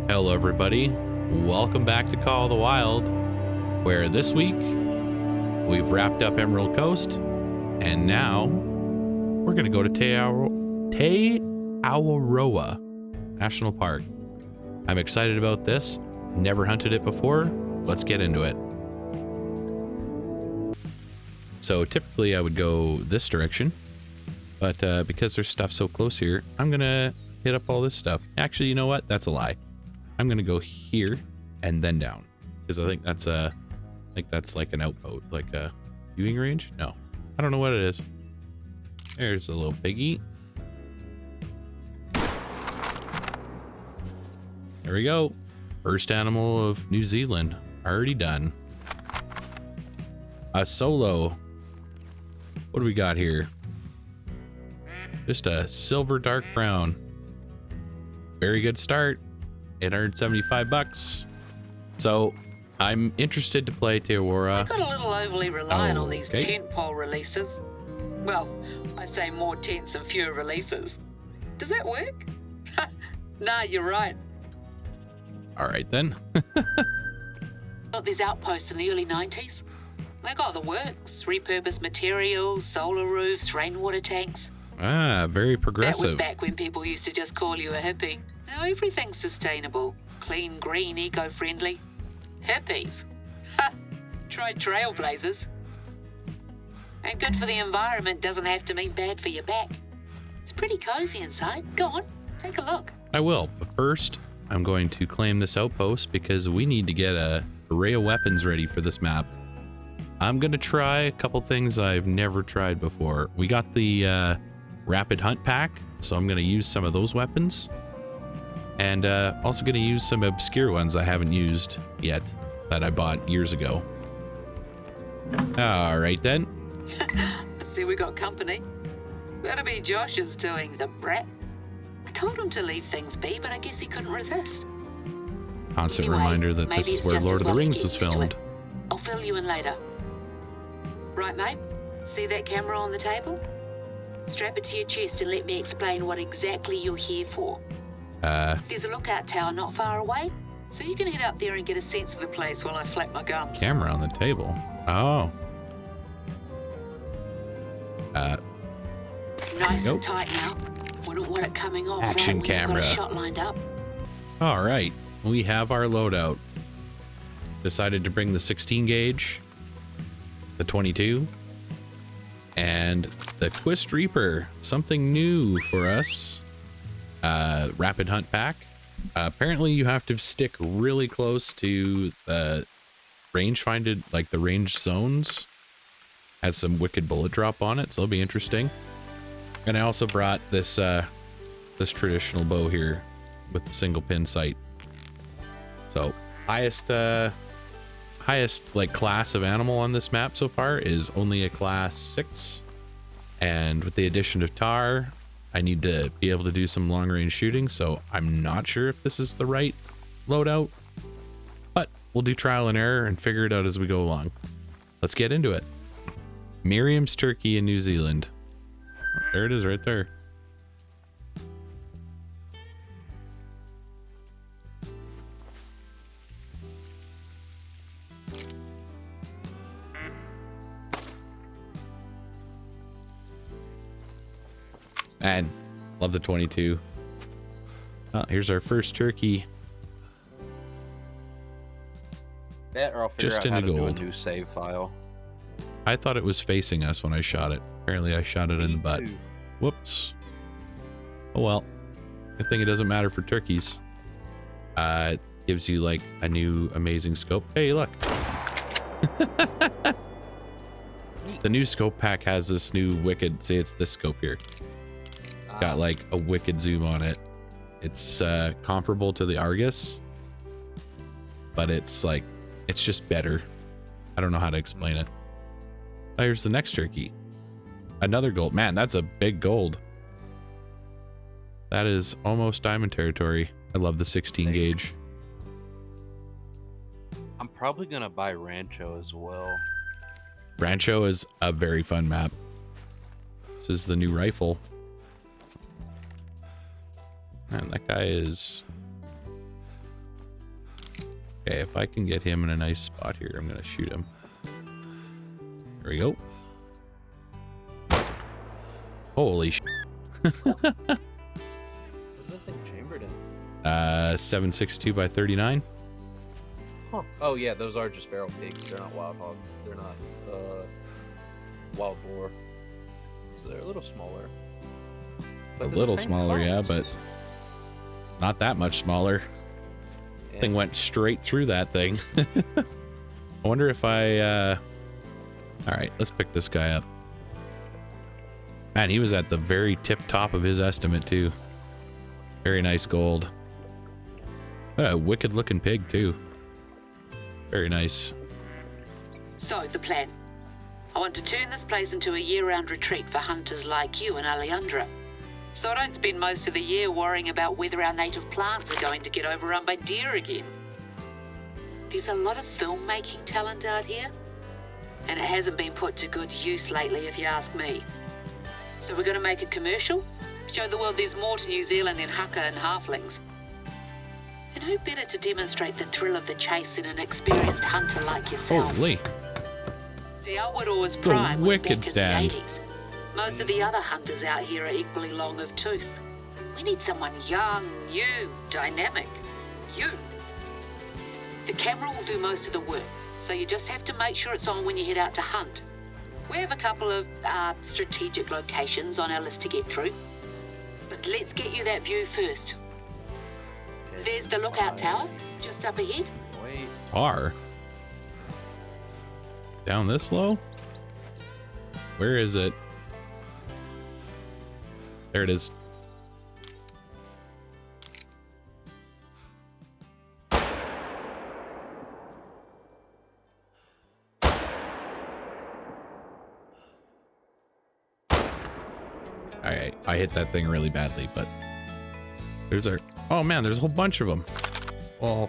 Hello everybody, welcome back to Call of the Wild, where this week we've wrapped up Emerald Coast and now we're going to go to Te Awaroa National Park. I'm excited about this, never hunted it before, let's get into it. So typically I would go this direction, but because there's stuff so close here, I'm going to hit up all this stuff. Actually, you know what? That's a lie. I'm gonna go here and then down because I think that's like an outpost, like a viewing range. No, I don't know what it is. There's a little piggy. There we go. First animal of New Zealand already done. A solo. What do we got here? Just a silver dark brown. Very good start. 875 bucks. So I'm interested to play Te Awaroa. I got a little overly reliant on these tentpole releases. Well, I say more tents and fewer releases. Does that work? Nah, you're right. All right then. Got these outposts in the early 90s. They got the works, repurposed materials, solar roofs, rainwater tanks. Ah, very progressive. That was back when people used to just call you a hippie. Now everything's sustainable, clean, green, eco-friendly. Hippies. Ha! Try trailblazers. And good for the environment doesn't have to mean bad for your back. It's pretty cozy inside. Go on, take a look. I will, but first I'm going to claim this outpost because we need to get a array of weapons ready for this map. I'm gonna try a couple things I've never tried before. We got the rapid hunt pack, so I'm gonna use some of those weapons. And also going to use some obscure ones I haven't used yet that I bought years ago. All right then. I see we got company. That'll be Josh's doing, the brat. I told him to leave things be, but I guess he couldn't resist. Constant Anyway, reminder that this is where Lord of the Rings was filmed. I'll fill you in later. Right, mate? See that camera on the table? Strap it to your chest and let me explain what exactly you're here for. There's a lookout tower not far away, so you can head up there and get a sense of the place while I flap my gums. Camera on the table. Oh. Nice and tight now. Wouldn't want it coming off. Action right camera. Got a shot lined up. All right, we have our loadout. Decided to bring the 16 gauge, the 22, and the Quist Reaper. Something new for us. Rapid hunt pack. Apparently you have to stick really close to the range finded, like the range zones. Has some wicked bullet drop on it, so it'll be interesting. And I also brought this this traditional bow here with the single pin sight. So highest like class of animal on this map so far is only a class 6, and with the addition of Tahr, I need to be able to do some long range shooting, so I'm not sure if this is the right loadout, but we'll do trial and error and figure it out as we go along. Let's get into it. Miriam's Turkey in New Zealand. There it is right there. Man, love the 22. Oh, here's our first turkey. That or I'll figure Just out how into to do a gold. new save file. I thought it was facing us when I shot it. Apparently I shot it in the butt. too. Whoops. Oh well. Good thing it doesn't matter for turkeys. It gives you like a new amazing scope. Hey, look. The new scope pack has this new wicked, see, it's this scope here. Got like a wicked zoom on it. It's comparable to the Argus, but it's like, it's just better. I don't know how to explain it. Oh, here's the next turkey. Another gold. Man, that's a big gold. That is almost diamond territory. I love the 16 gauge. I'm probably gonna buy Rancho as well. Rancho is a very fun map. This is the new rifle. Man, that guy is Okay, if I can get him in a nice spot here, I'm gonna shoot him. There we go. Holy sh! What's that thing chambered in? 7.62 by 39. Huh. Oh yeah, those are just feral pigs. They're not wild hog. They're not wild boar. So they're a little smaller. A little smaller, yeah, but not that much smaller. Yeah. Thing went straight through that thing. I wonder if I all right, let's pick this guy up. Man, he was at the very tip top of his estimate too. Very nice gold. What a wicked looking pig too. Very nice. So, the plan. I want to turn this place into a year-round retreat for hunters like you and Alejandra. So I don't spend most of the year worrying about whether our native plants are going to get overrun by deer again. There's a lot of filmmaking talent out here, and it hasn't been put to good use lately, if you ask me. So we're going to make a commercial, show the world there's more to New Zealand than haka and halflings. And who better to demonstrate the thrill of the chase than an experienced hunter like yourself? Holy. Te Awaroa's prime was wicked back stand. in the 80s. Most of the other hunters out here are equally long of tooth. We need someone young, new, dynamic. You. The camera will do most of the work, so you just have to make sure it's on when you head out to hunt. We have a couple of strategic locations on our list to get through. But let's get you that view first. There's the lookout tower, just up ahead. Wait. Tahr. Down this low? Where is it? There it is. Alright, I hit that thing really badly, but there's our... Oh man, there's a whole bunch of them. Oh,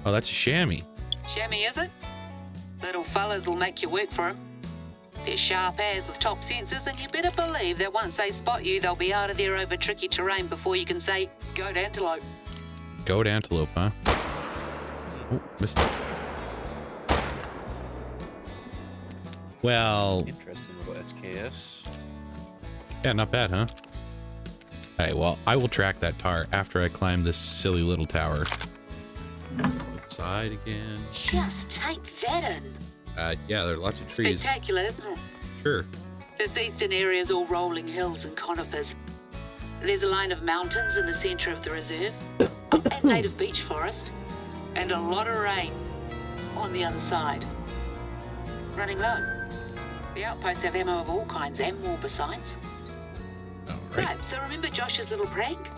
that's a chamois. Chamois, is it? Little fellas will make you work for 'em. They're sharp as with top sensors, and you better believe that once they spot you, they'll be out of there over tricky terrain before you can say, "Goat antelope." Goat antelope, huh? Oh, missed it. Well, Interesting little SKS. yeah, not bad, huh? Alright, well, I will track that Tahr after I climb this silly little tower. Outside again. Just take that in. Yeah, there are lots of trees. Spectacular, isn't it? Sure. This eastern area is all rolling hills and conifers. There's a line of mountains in the centre of the reserve, and native beech forest, and a lot of rain on the other side. Running low. The outposts have ammo of all kinds and more besides. Alright. Right, so remember Josh's little prank?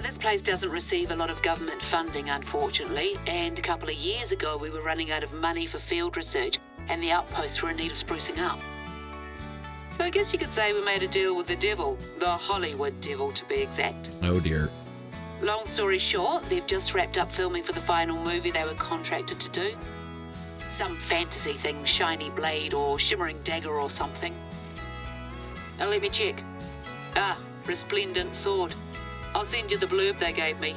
This place doesn't receive a lot of government funding, unfortunately, and a couple of years ago we were running out of money for field research, and the outposts were in need of sprucing up. So I guess you could say we made a deal with the devil, the Hollywood devil to be exact. Oh dear. Long story short, they've just wrapped up filming for the final movie they were contracted to do. Some fantasy thing, shiny blade or shimmering dagger or something. Now let me check. Resplendent sword. I'll send you the blurb they gave me.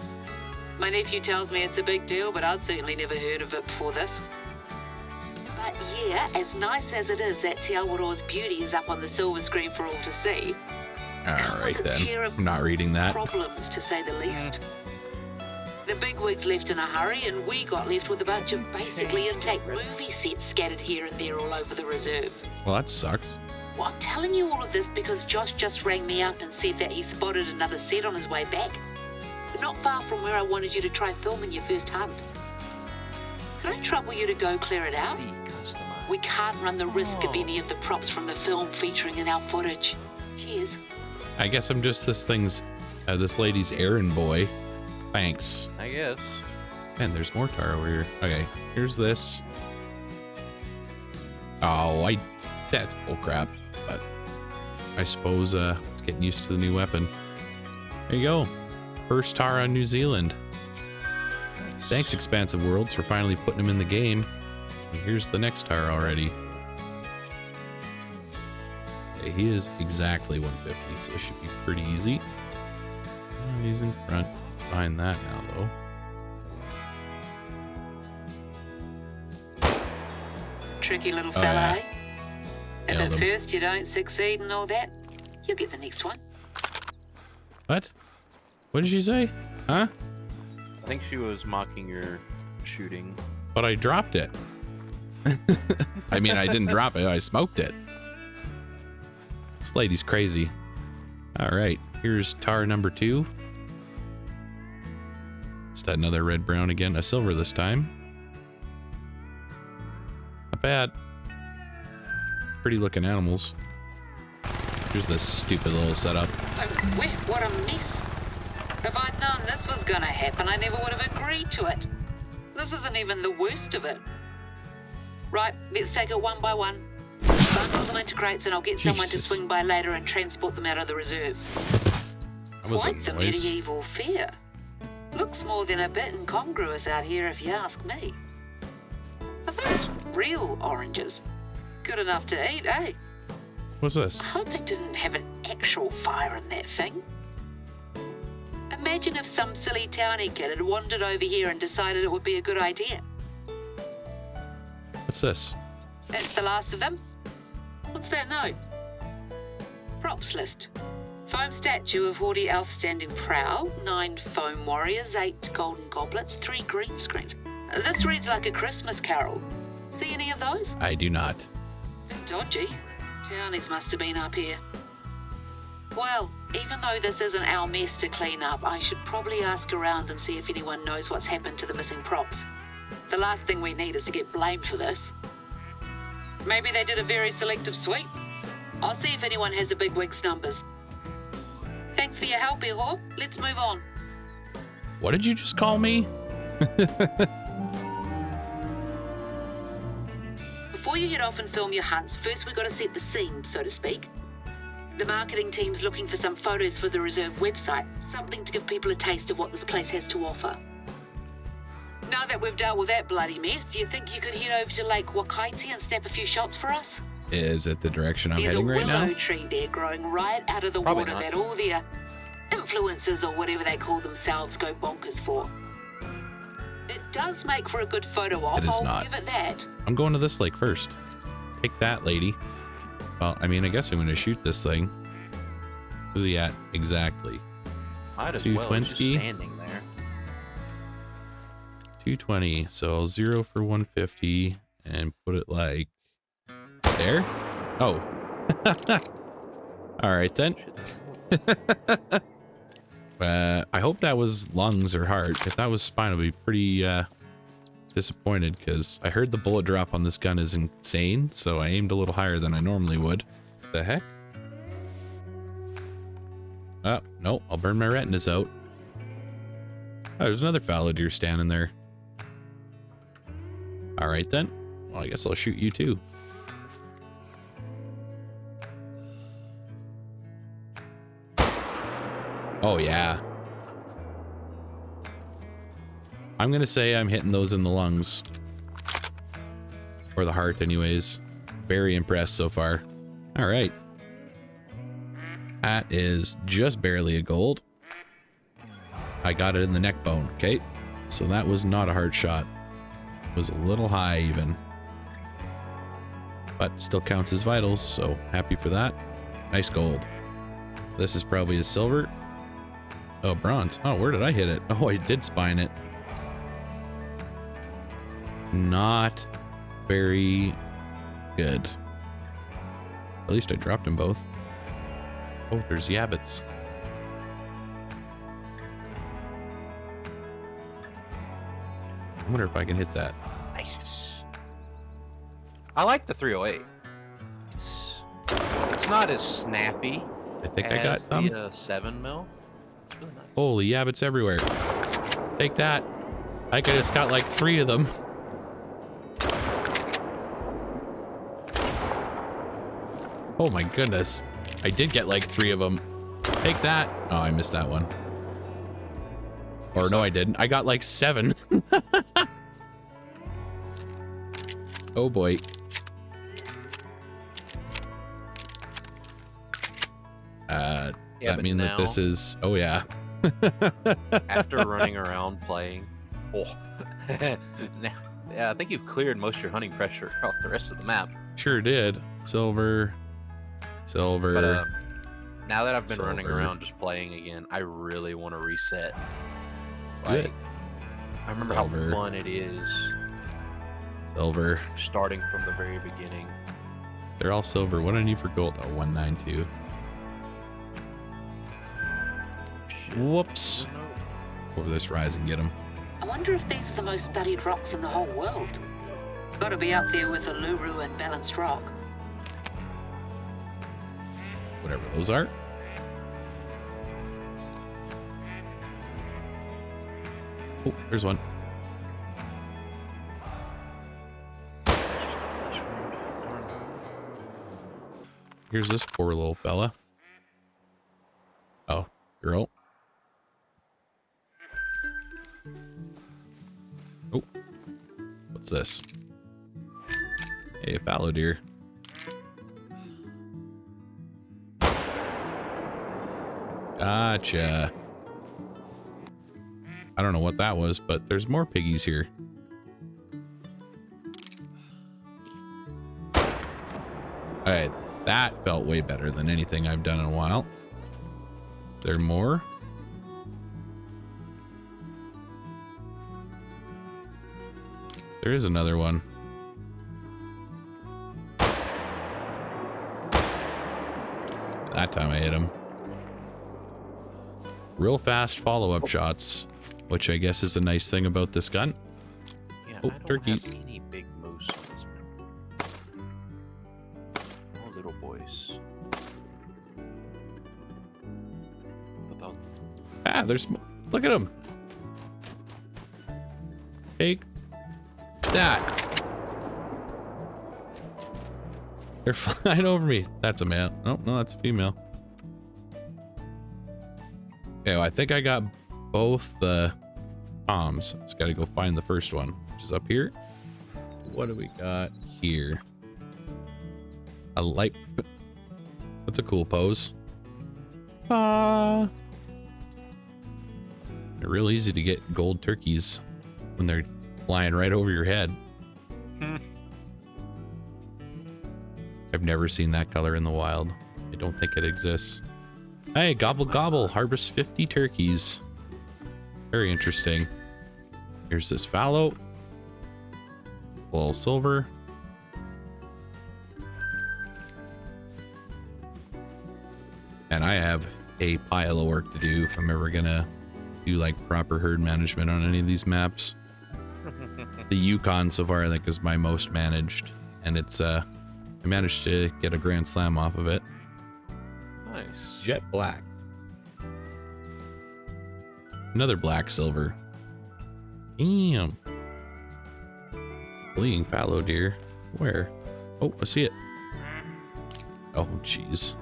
My nephew tells me it's a big deal, but I'd certainly never heard of it before this. But yeah, as nice as it is that Te Awaroa's beauty is up on the silver screen for all to see, it's come Alright with its then. share of I'm not reading that. problems, to say the least. The bigwigs left in a hurry, and we got left with a bunch of basically intact movie sets scattered here and there all over the reserve. Well, that sucks. Well, I'm telling you all of this because Josh just rang me up and said that he spotted another set on his way back. Not far from where I wanted you to try filming your first hunt. Can I trouble you to go clear it out? We can't run the risk of any of the props from the film featuring in our footage. Cheers. I guess I'm just this lady's errand boy. Thanks. I guess. And there's more Tahr over here. Okay, here's this. Oh, that's bullcrap. But I suppose it's getting used to the new weapon. There you go. First Tahr on New Zealand. Thanks, Expansive Worlds, for finally putting him in the game. And here's the next Tahr already. Okay, he is exactly 150, so this should be pretty easy. He's in front. Behind that now, though. Tricky little Oh, fella, yeah. eh? If Nailed at him. first you don't succeed and all that, you'll get the next one. What? What did she say? Huh? I think she was mocking your shooting. But I dropped it. I mean, I didn't drop it. I smoked it. This lady's crazy. All right. Here's Tahr number 2. Just another red brown again. A silver this time. Not bad. Pretty looking animals. Here's this stupid little setup. Oh, wait, what a mess. If I'd known this was gonna happen, I never would have agreed to it. This isn't even the worst of it. Right, let's take it one by one. Bundle them into crates and I'll get someone to Jesus. swing by later and transport them out of the reserve. That was Quite the a noise. medieval fair. Looks more than a bit incongruous out here if you ask me. Are those real oranges? Good enough to eat, eh? What's this? I hope they didn't have an actual fire in that thing. Imagine if some silly townie kid had wandered over here and decided it would be a good idea. What's this? That's the last of them. What's that note? Props list. Foam statue of haughty elf standing prow, 9 foam warriors, 8 golden goblets, 3 green screens. This reads like a Christmas carol. See any of those? I do not. Bit dodgy. Townies must have been up here. Well, even though this isn't our mess to clean up, I should probably ask around and see if anyone knows what's happened to the missing props. The last thing we need is to get blamed for this. Maybe they did a very selective sweep. I'll see if anyone has a bigwig's numbers. Thanks for your help, Errand. Let's move on. What did you just call me? Before you head off and film your hunts, first we've got to set the scene, so to speak. The marketing team's looking for some photos for the reserve website, something to give people a taste of what this place has to offer. Now that we've dealt with that bloody mess, you think you could head over to Lake Wakaiti and snap a few shots for us? Is it the direction I'm There's a heading right willow now? tree there growing right out of the Probably water not. that all their influencers or whatever they call themselves go bonkers for. It does make for a good photo op, It is I'll not. give it that. I'm going to this lake first. Take that, lady. Well, I mean, I guess I'm going to shoot this thing. Where's he at exactly? Might as Two well just Twinsky. standing there. 220. So I'll 0 for 150 and put it like there. Oh. All right then. I hope that was lungs or heart. If that was spine, I'll be pretty disappointed because I heard the bullet drop on this gun is insane. So I aimed a little higher than I normally would. The heck? Oh, no, I'll burn my retinas out. Oh, there's another fallow deer standing there. All right then. Well, I guess I'll shoot you too. Oh yeah. I'm gonna say I'm hitting those in the lungs. Or the heart anyways. Very impressed so far. All right. That is just barely a gold. I got it in the neck bone, okay? So that was not a hard shot. It was a little high even. But still counts as vitals, so happy for that. Nice gold. This is probably a silver. Oh, bronze. Oh, where did I hit it? Oh, I did spine it. Not very good. At least I dropped them both. Oh, there's yabbits. I wonder if I can hit that. Nice. I like the 308. It's not as snappy. I think as I got some. the 7 mil. It's really nice. Holy yabbits everywhere. Take that. I just got like 3 of them. Oh my goodness. I did get like 3 of them. Take that. Oh, I missed that one. Or no, I didn't. I got like 7. Oh boy. Yeah, that but mean that now, this is... Oh yeah. after running around playing. Oh. Yeah, I think you've cleared most of your hunting pressure off the rest of the map. Sure did. Silver. Silver. But now that I've been running Silver. around just playing again, I really want to reset. Good. Like, I remember Silver. how fun it is Silver. starting from the very beginning. They're all silver. What do I need for gold? Oh, 192. Shit. Whoops. Over this rise and get them. I wonder if these are the most studied rocks in the whole world. Gotta be up there with Uluru and Balanced Rock. Whatever those are. Oh, there's one. It's just a flesh wound. Darn. Here's this poor little fella. Oh, girl. Oh, what's this? Hey, a fallow deer. Gotcha. I don't know what that was, but there's more piggies here. Alright, that felt way better than anything I've done in a while. There more? There is another one. That time I hit him. Real fast follow-up shots, which I guess is a nice thing about this gun. Yeah, Oh, I don't turkeys. have any big moose on this map. All little boys. I thought that was... Ah, there's... Look at him. Take that. They're flying over me. That's a male. Oh, no, that's a female. Okay, well, I think I got both the toms. Just gotta go find the first one, which is up here. What do we got here? A light... That's a cool pose. Ah. They're real easy to get gold turkeys when they're flying right over your head. I've never seen that color in the wild. I don't think it exists. Hey, gobble gobble, harvest 50 turkeys. Very interesting. Here's this fallow. A little silver. And I have a pile of work to do if I'm ever gonna do like proper herd management on any of these maps. The Yukon so far I think is my most managed, and it's I managed to get a grand slam off of it. Nice. Jet black. Another black silver. Damn. Fleeing fallow deer. Where? Oh, I see it. Oh, jeez.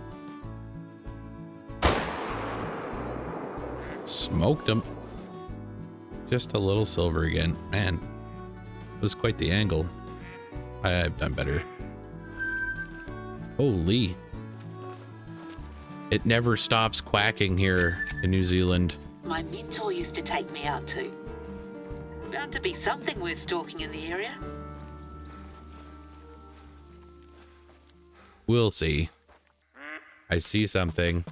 Smoked him. Just a little silver again. Man, it was quite the angle. I've done better. Holy. It never stops quacking here in New Zealand. My mentor used to take me out too. Bound to be something worth stalking in the area. We'll see. I see something.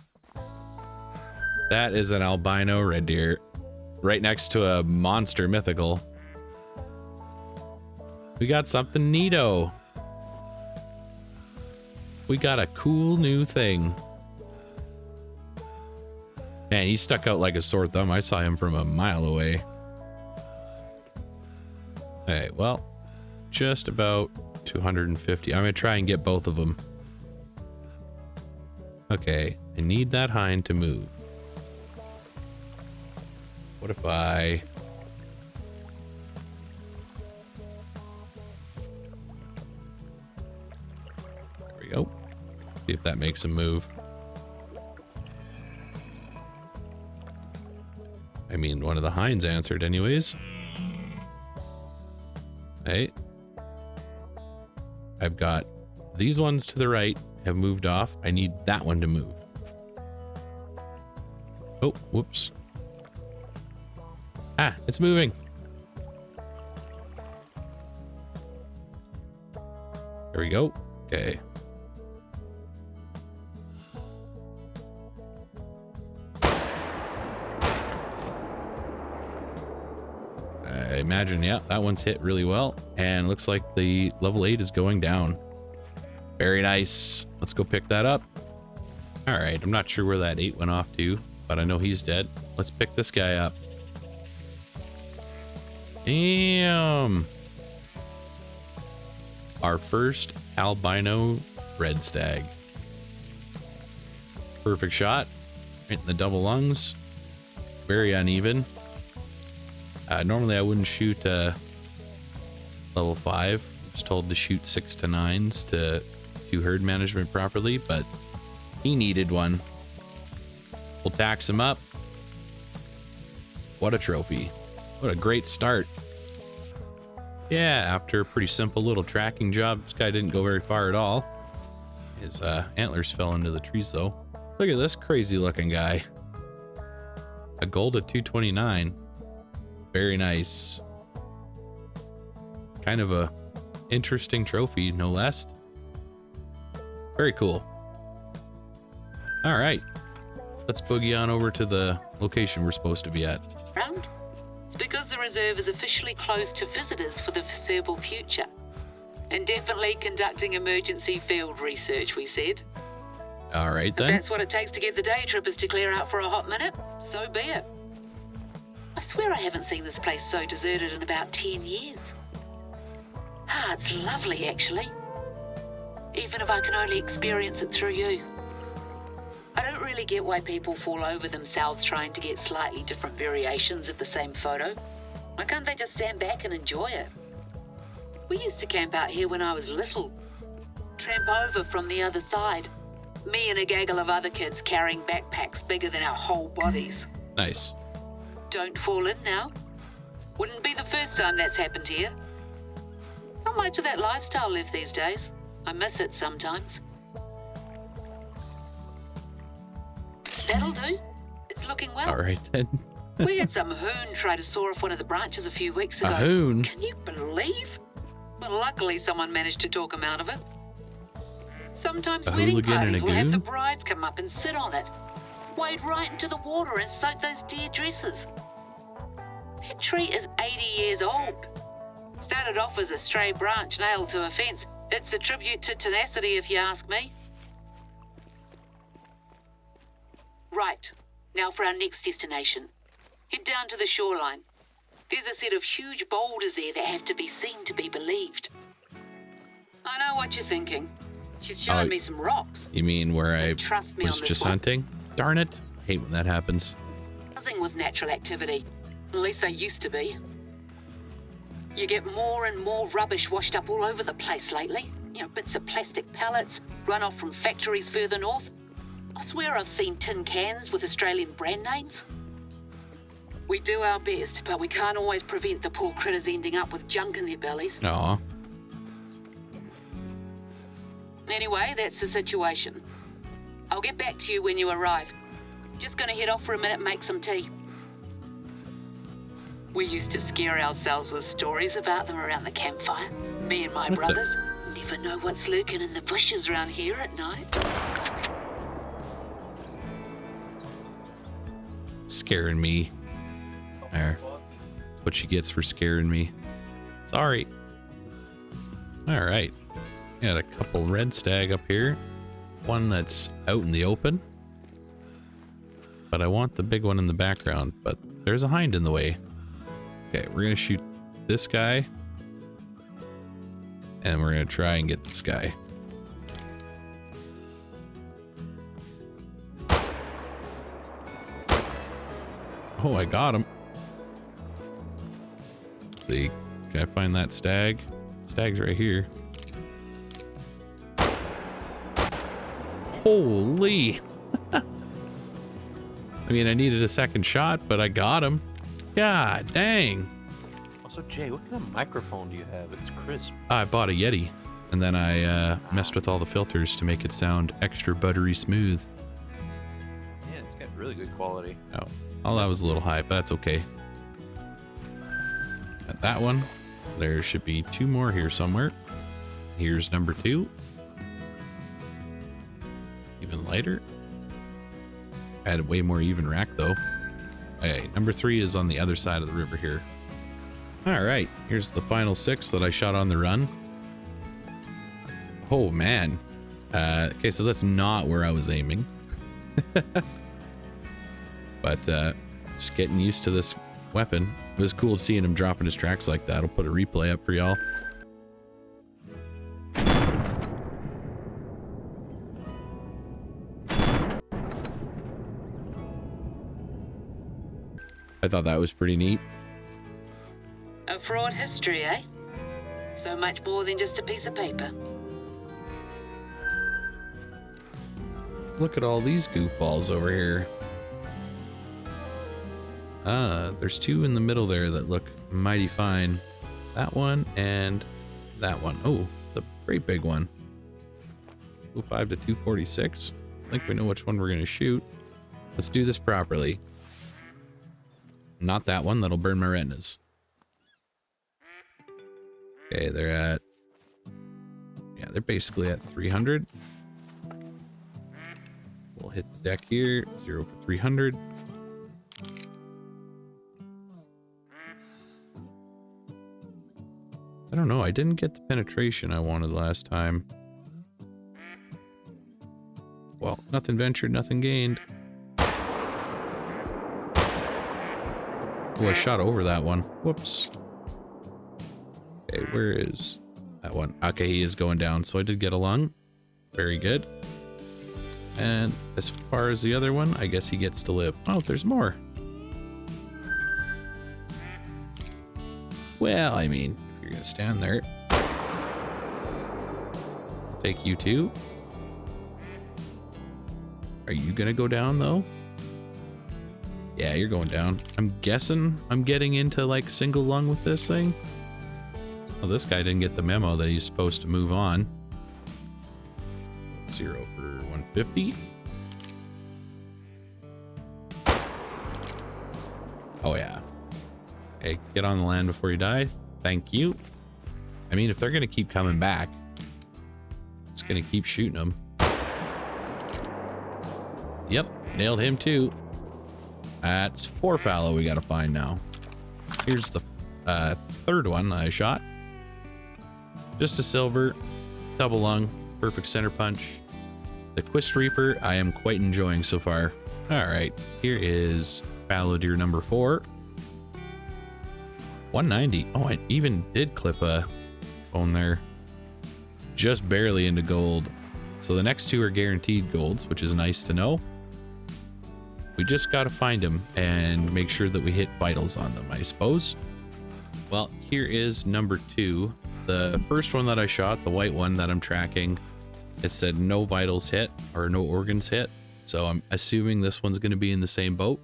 That is an albino red deer. Right next to a monster mythical. We got something neato. We got a cool new thing. Man, he stuck out like a sore thumb. I saw him from a mile away. Okay, well, just about 250. I'm gonna try and get both of them. Okay, I need that hind to move. What if I... There we go. See if that makes him move. I mean, one of the hinds answered anyways. Hey. I've got these ones to the right have moved off. I need that one to move. Oh, whoops. Ah, it's moving. There we go. Okay. I imagine, yeah, that one's hit really well. And looks like the level 8 is going down. Very nice. Let's go pick that up. All right, I'm not sure where that 8 went off to, but I know he's dead. Let's pick this guy up. Damn. Our first albino red stag. Perfect shot. Right in the double lungs. Very uneven. Normally I wouldn't shoot level 5. I was told to shoot 6 to 9s to do herd management properly, but he needed one. We'll tax him up. What a trophy. What a great start. Yeah, after a pretty simple little tracking job, this guy didn't go very far at all. His antlers fell into the trees though. Look at this crazy looking guy. A gold at 229. Very nice. Kind of a interesting trophy, no less. Very cool. All right, let's boogie on over to the location we're supposed to be at. Errand? It's because the reserve is officially closed to visitors for the foreseeable future. Indefinitely conducting emergency field research, we said. All right, If then. that's what it takes to get the day trippers to clear out for a hot minute, so be it. I swear I haven't seen this place so deserted in about 10 years. Ah, it's lovely, actually. Even if I can only experience it through you. I don't really get why people fall over themselves trying to get slightly different variations of the same photo. Why can't they just stand back and enjoy it? We used to camp out here when I was little. Tramp over from the other side. Me and a gaggle of other kids carrying backpacks bigger than our whole bodies. Nice. Don't fall in now. Wouldn't be the first time that's happened here. Not much of that lifestyle left these days. I miss it sometimes. That'll do. It's looking well. All right, then. We had some hoon try to saw off one of the branches a few weeks ago. A hoon? Can you believe? Well, luckily someone managed to talk him out of it. Sometimes A wedding hooligan and a parties will have the goon? brides come up and sit on it. Wade right into the water and soak those dear dresses. That tree is 80 years old. Started off as a stray branch nailed to a fence. It's a tribute to tenacity, if you ask me. Right, now for our next destination. Head down to the shoreline. There's a set of huge boulders there that have to be seen to be believed. I know what you're thinking. She's showing me some rocks. You mean where I But trust me was on this just one. hunting? Darn it. Hate when that happens. Buzzing with natural activity. At least they used to be. You get more and more rubbish washed up all over the place lately. You know, bits of plastic pallets, runoff from factories further north. I swear I've seen tin cans with Australian brand names. We do our best, but we can't always prevent the poor critters ending up with junk in their bellies. Aw. Anyway, that's the situation. I'll get back to you when you arrive. Just gonna head off for a minute and make some tea. We used to scare ourselves with stories about them around the campfire. Me and my What the- brothers never know what's lurking in the bushes around here at night. Scaring me. There. That's what she gets for scaring me. Sorry. All right. Got a couple red stag up here. One that's out in the open. But I want the big one in the background. But there's a hind in the way. Okay, we're going to shoot this guy. And we're going to try and get this guy. Oh, I got him. Let's see, can I find that stag? Stag's right here. Holy. I mean, I needed a second shot, but I got him. God dang. Also, Jay, what kind of microphone do you have? It's crisp. I bought a Yeti, and then I messed with all the filters to make it sound extra buttery smooth. Yeah, it's got really good quality. Oh, that was a little high, but that's okay. Got that one. There should be two more here somewhere. Here's number 2. Even lighter. I had a way more even rack though. Okay, number 3 is on the other side of the river here. Alright, here's the final 6 that I shot on the run. Oh man. Okay, so that's not where I was aiming. But just getting used to this weapon. It was cool seeing him dropping his tracks like that. I'll put a replay up for y'all. I thought that was pretty neat. A fraud history, eh? So much more than just a piece of paper. Look at all these goofballs over here. There's 2 in the middle there that look mighty fine. That one and that one. Oh, the great big one. 205 to 246. I think we know which one we're going to shoot. Let's do this properly. Not that one, that'll burn my retinas. Okay, they're basically at 300. We'll hit the deck here, 0 for 300. I don't know, I didn't get the penetration I wanted last time. Well, nothing ventured, nothing gained. Oh, I shot over that one. Whoops. Okay, where is that one? Okay, he is going down, so I did get a lung. Very good. And as far as the other one, I guess he gets to live. Oh, there's more. Well, I mean, if you're gonna stand there. Take you too. Are you gonna go down though? Yeah, you're going down. I'm guessing I'm getting into like single lung with this thing. Well, this guy didn't get the memo that he's supposed to move on. 0 for 150. Oh yeah. Hey, get on the land before you die. Thank you. I mean, if they're gonna keep coming back, it's gonna keep shooting them. Yep, nailed him too. That's 4 fallow we gotta find now. Here's the 3rd one I shot. Just a silver, double lung, perfect center punch. The Quist Reaper I am quite enjoying so far. Alright, here is fallow deer number 4. 190. Oh, I even did clip a bone there. Just barely into gold. So the next 2 are guaranteed golds, which is nice to know. We just gotta find them and make sure that we hit vitals on them, I suppose. Well, here is number 2. The first one that I shot, the white one that I'm tracking, it said no vitals hit or no organs hit. So I'm assuming this one's gonna be in the same boat.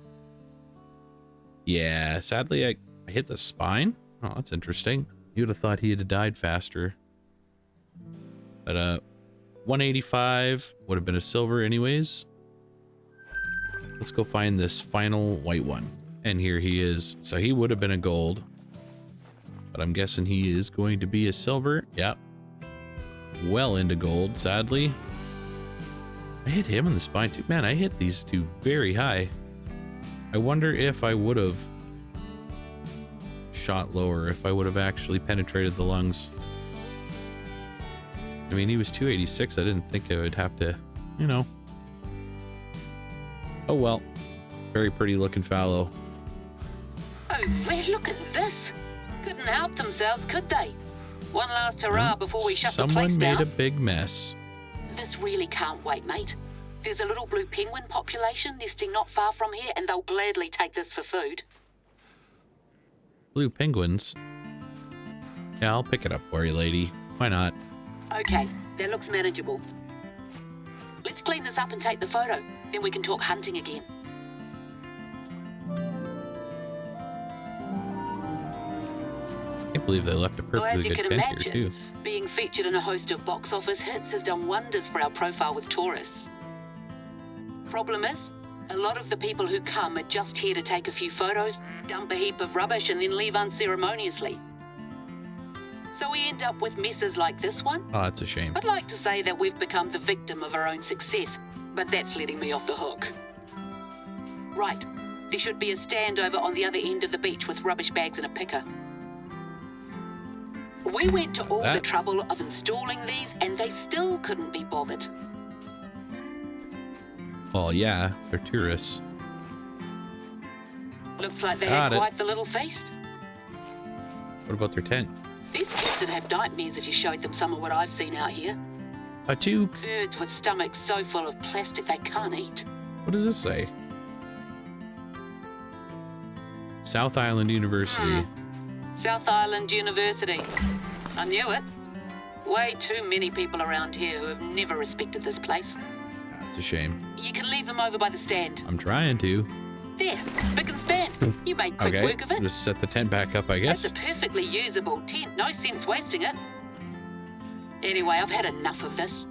Yeah, sadly I hit the spine. Oh, that's interesting. You would have thought he had died faster. But 185 would have been a silver anyways. Let's go find this final white one. And here he is. So he would have been a gold. But I'm guessing he is going to be a silver. Yep. Well into gold, sadly. I hit him in the spine too. Man, I hit these 2 very high. I wonder if I would have shot lower, if I would have actually penetrated the lungs. I mean, he was 286. I didn't think I would have to, you know. Oh well. Very pretty looking fallow. Oh, well, look at this. Couldn't help themselves, could they? One last hurrah before we shut the place down. Someone made a big mess. This really can't wait, mate. There's a little blue penguin population nesting not far from here, and they'll gladly take this for food. Blue penguins? Yeah, I'll pick it up for you, lady. Why not? Okay, that looks manageable. Let's clean this up and take the photo. Then we can talk hunting again. I can't believe they left a Well, as perfectly you good can tent here, imagine, too. being featured in a host of box office hits has done wonders for our profile with tourists. Problem is, a lot of the people who come are just here to take a few photos, dump a heap of rubbish, and then leave unceremoniously. So we end up with messes like this one. Oh, that's a shame. I'd like to say that we've become the victim of our own success, but that's letting me off the hook. Right, there should be a stand over on the other end of the beach with rubbish bags and a picker. We went to all the trouble of installing these and they still couldn't be bothered. Well, yeah, they're tourists. Looks like they had quite the little feast. What about their tent? These kids would have nightmares if you showed them some of what I've seen out here. A toque. Birds with stomachs so full of plastic they can't eat. What does this say? South Island University. South Island University. I knew it. Way too many people around here who have never respected this place. It's a shame. You can leave them over by the stand. I'm trying to. There, spick and span. You made quick work of it. Just set the tent back up, I guess. It's a perfectly usable tent. No sense wasting it. Anyway, I've had enough of this.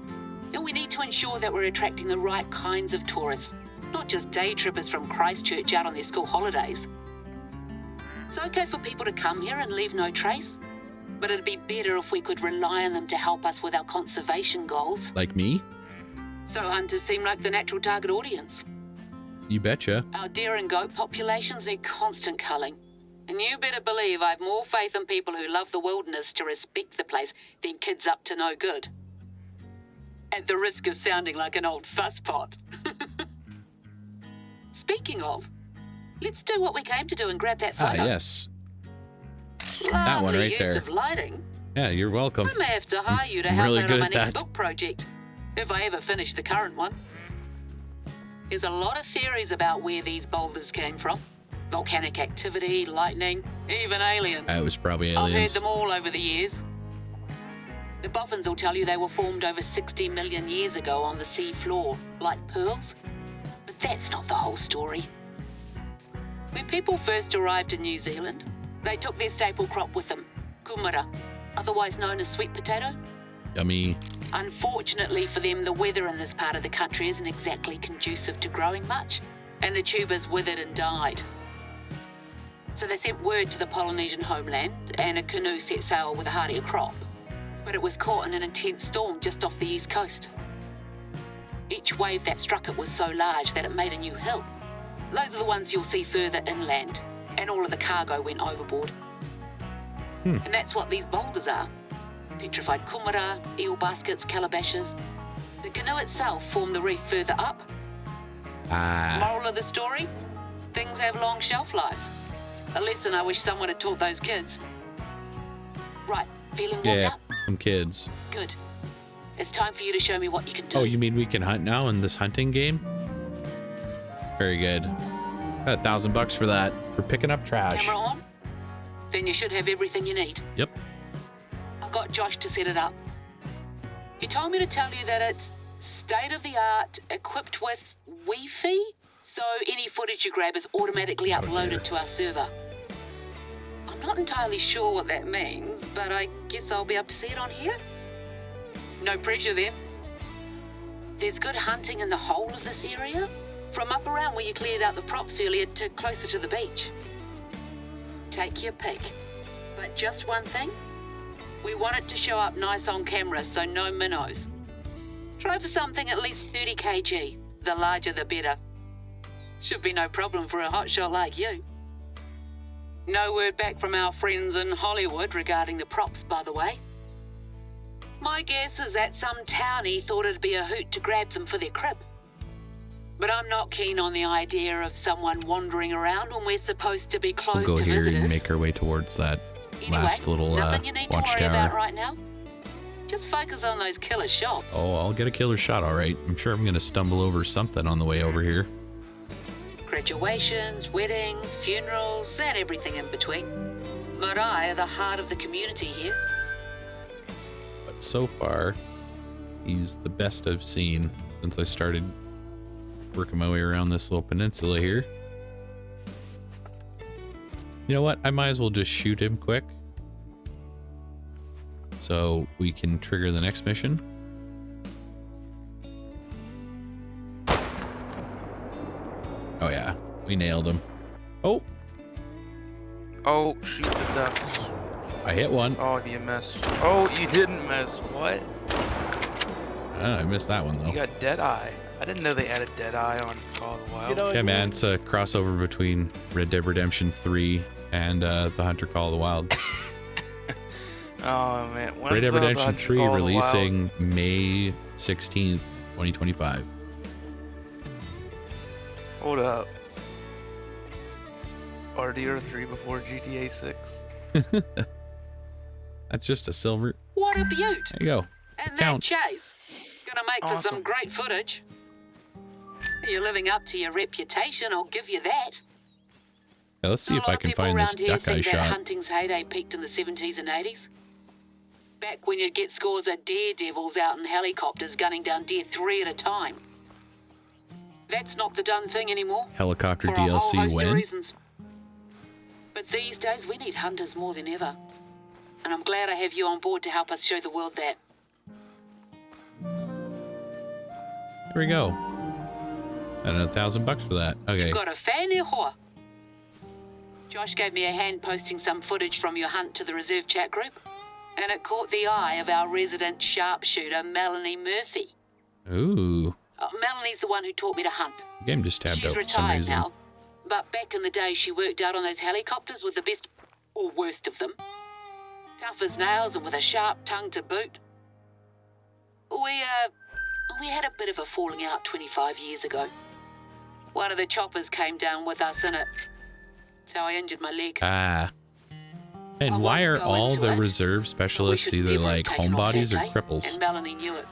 And we need to ensure that we're attracting the right kinds of tourists, not just day trippers from Christchurch out on their school holidays. It's okay for people to come here and leave no trace, but it'd be better if we could rely on them to help us with our conservation goals. Like me? So hunters seem like the natural target audience. You betcha. Our deer and goat populations need constant culling. And you better believe I've more faith in people who love the wilderness to respect the place than kids up to no good. At the risk of sounding like an old fusspot. Speaking of, let's do what we came to do and grab that photo. Ah, yes. Lovely that one right use there. of lighting. Yeah, you're welcome. I may have to hire you to I'm help really out good on my at next that. book project, if I ever finish the current one. There's a lot of theories about where these boulders came from. Volcanic activity, lightning, even aliens. It was probably I've heard aliens. them all over the years. The boffins will tell you they were formed over 60 million years ago on the sea floor, like pearls. But that's not the whole story. When people first arrived in New Zealand, they took their staple crop with them, kumara, otherwise known as sweet potato. Yummy. Unfortunately for them, the weather in this part of the country isn't exactly conducive to growing much, and the tubers withered and died. So they sent word to the Polynesian homeland, and a canoe set sail with a hardier crop. But it was caught in an intense storm just off the east coast. Each wave that struck it was so large that it made a new hill. Those are the ones you'll see further inland, and all of the cargo went overboard. And that's what these boulders are. Petrified kumara, eel baskets, calabashes. The canoe itself formed the reef further up. Moral of the story? Things have long shelf lives. A lesson I wish someone had taught those kids. Right, feeling warmed Yeah, up? some kids. Good. It's time for you to show me what you can do. Oh, you mean we can hunt now in this hunting game? Very good. Got $1,000 for that. For picking up trash. Camera on? Then you should have everything you need. Yep. I've got Josh to set it up. He told me to tell you that it's state-of-the-art, equipped with Wi-Fi, so any footage you grab is automatically uploaded to our server. I'm not entirely sure what that means, but I guess I'll be able to see it on here. No pressure then. There's good hunting in the whole of this area, from up around where you cleared out the props earlier to closer to the beach. Take your pick. But just one thing, we want it to show up nice on camera, so no minnows. Try for something at least 30 kg. The larger the better. Should be no problem for a hotshot like you. No word back from our friends in Hollywood regarding the props, by the way. My guess is that some townie thought it'd be a hoot to grab them for their crib. But I'm not keen on the idea of someone wandering around when we're supposed to be We'll closed go to here visitors. and make our way towards that last little nothing you need to worry watchtower. about right now. Just focus on those killer shots. Oh, I'll get a killer shot, all right. I'm sure I'm going to stumble over something on the way over here. Graduations, weddings, funerals, and everything in between. Marae are the heart of the community here. But so far, he's the best I've seen since I started working my way around this little peninsula here. You know what? I might as well just shoot him quick, so we can trigger the next mission. Oh yeah, we nailed him. Oh, Oh, shoot the ducks. I hit one. Oh, you missed. Oh, you didn't miss. What? I missed that one though. You got Deadeye. I didn't know they added Deadeye on Call of the Wild. You know, Yeah, man, it's a crossover between Red Dead Redemption 3 and the Hunter Call of the Wild. Oh man, when's Red Dead the Redemption Hunter 3 Call of the Wild? releasing May 16th, 2025. Hold up. RDR 3 before GTA 6. That's just a silver. What a beaut! There you go. And that Counts. chase. Gonna make for some Awesome. great footage. You're living up to your reputation, I'll give you that. Yeah, let's see A if lot I of can people find this around here duck eye think that shot. hunting's heyday peaked in the 70s and 80s. Back when you'd get scores of daredevils out in helicopters gunning down deer 3 at a time. That's not the done thing anymore. Helicopter For a whole DLC host of when? reasons. But these days we need hunters more than ever. And I'm glad I have you on board to help us show the world that. There we go. And $1,000 for that. Okay. You've got a fan here, whore. Josh gave me a hand posting some footage from your hunt to the reserve chat group. And it caught the eye of our resident sharpshooter, Melanie Murphy. Ooh. Melanie's the one who taught me to hunt. The game just tabbed She's out for some retired reason. now, but back in the day she worked out on those helicopters with the best, or worst of them. Tough as nails and with a sharp tongue to boot. We had a bit of a falling out 25 years ago. One of the choppers came down with us in it. So I injured my leg. Ah. And I why won't are go all into the it, reserve We specialists should either never have like taken off homebodies that or day, cripples? And Melanie knew it.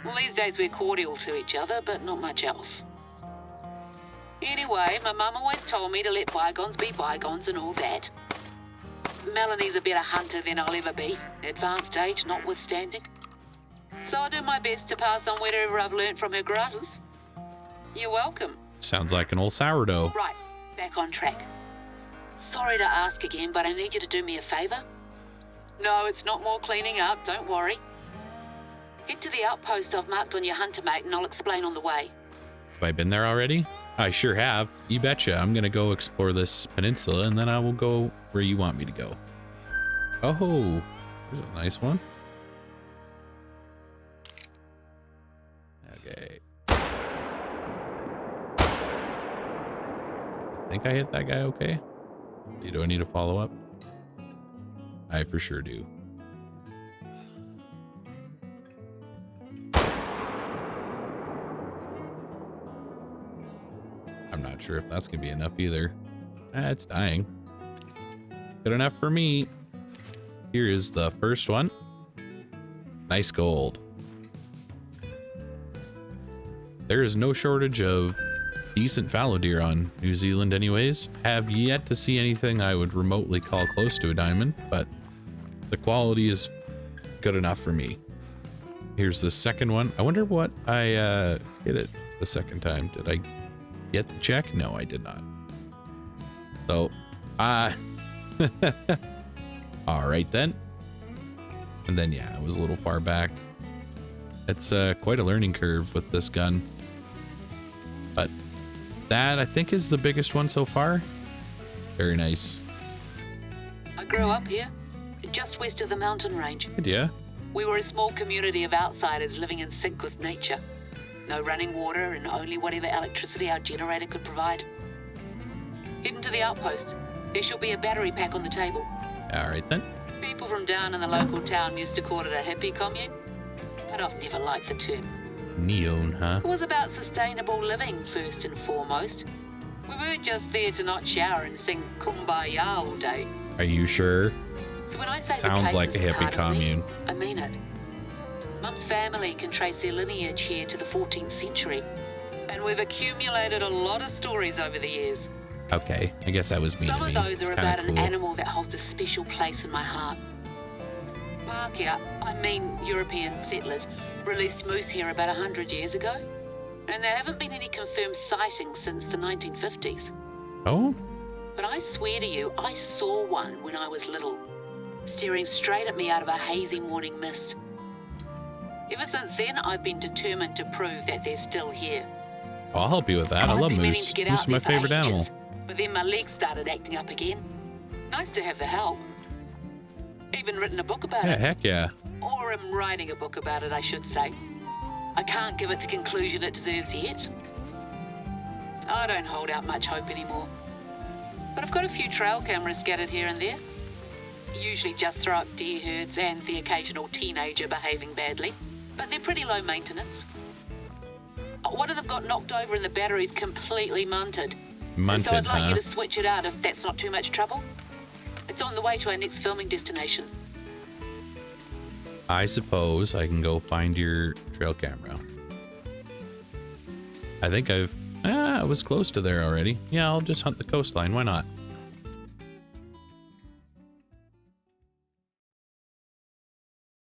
Well, these days we're cordial to each other, but not much else. Anyway, my mum always told me to let bygones be bygones and all that. Melanie's a better hunter than I'll ever be, advanced age notwithstanding. So I do my best to pass on whatever I've learnt from her gratis. You're welcome. Sounds like an old sourdough. Right, back on track. Sorry to ask again, but I need you to do me a favour. No, it's not more cleaning up, don't worry. Get to the outpost I've marked on your hunter mate and I'll explain on the way. Have I been there already? I sure have. You betcha. I'm gonna go explore this peninsula and then I will go where you want me to go. Oh, there's a nice one. Okay. I think I hit that guy okay. Do I need to follow up? I for sure do. I'm not sure if that's gonna be enough either. It's dying. Good enough for me. Here is the first one. Nice gold. There is no shortage of decent fallow deer on New Zealand anyways. Have yet to see anything I would remotely call close to a diamond, but the quality is good enough for me. Here's the second one. I wonder what I hit it the second time. Did I get the check? No, I did not. So, all right then. And then, yeah, it was a little far back. It's quite a learning curve with this gun. But that, I think, is the biggest one so far. Very nice. I grew up here, just west of the mountain range. Good, yeah. We were a small community of outsiders living in sync with nature. No running water and only whatever electricity our generator could provide. Heading to the outpost. There shall be a battery pack on the table. All right then. People from down in the local town used to call it a hippie commune, but I've never liked the term. Neon, huh? It was about sustainable living first and foremost. We weren't just there to not shower and sing Kumbaya all day. Are you sure? So when I say the Sounds place like is a hippie part of me, commune. I mean it. Mum's family can trace their lineage here to the 14th century, and we've accumulated a lot of stories over the years. Okay, I guess that was me. Some to of me. those It's are kinda about an animal that holds a special place in my heart. Parkia, I mean European settlers, released moose here about 100 years ago, and there haven't been any confirmed sightings since the 1950s. Oh, But I swear to you, I saw one when I was little, staring straight at me out of a hazy morning mist. Ever since then, I've been determined to prove that they're still here. I'll help you with that. I I've love been meaning moose. to get Moose out is my there for favorite animal. ages, but then my legs started acting up again. Nice to have the help. Even written a book about Yeah, it. heck yeah. Or am writing a book about it, I should say. I can't give it the conclusion it deserves yet. I don't hold out much hope anymore. But I've got a few trail cameras scattered here and there. Usually just throw up deer herds and the occasional teenager behaving badly. But they're pretty low maintenance. One of them got knocked over and the battery's completely munted. Munted, So I'd like huh? you to switch it out if that's not too much trouble. It's on the way to our next filming destination. I suppose I can go find your trail camera. I think I was close to there already. Yeah, I'll just hunt the coastline. Why not?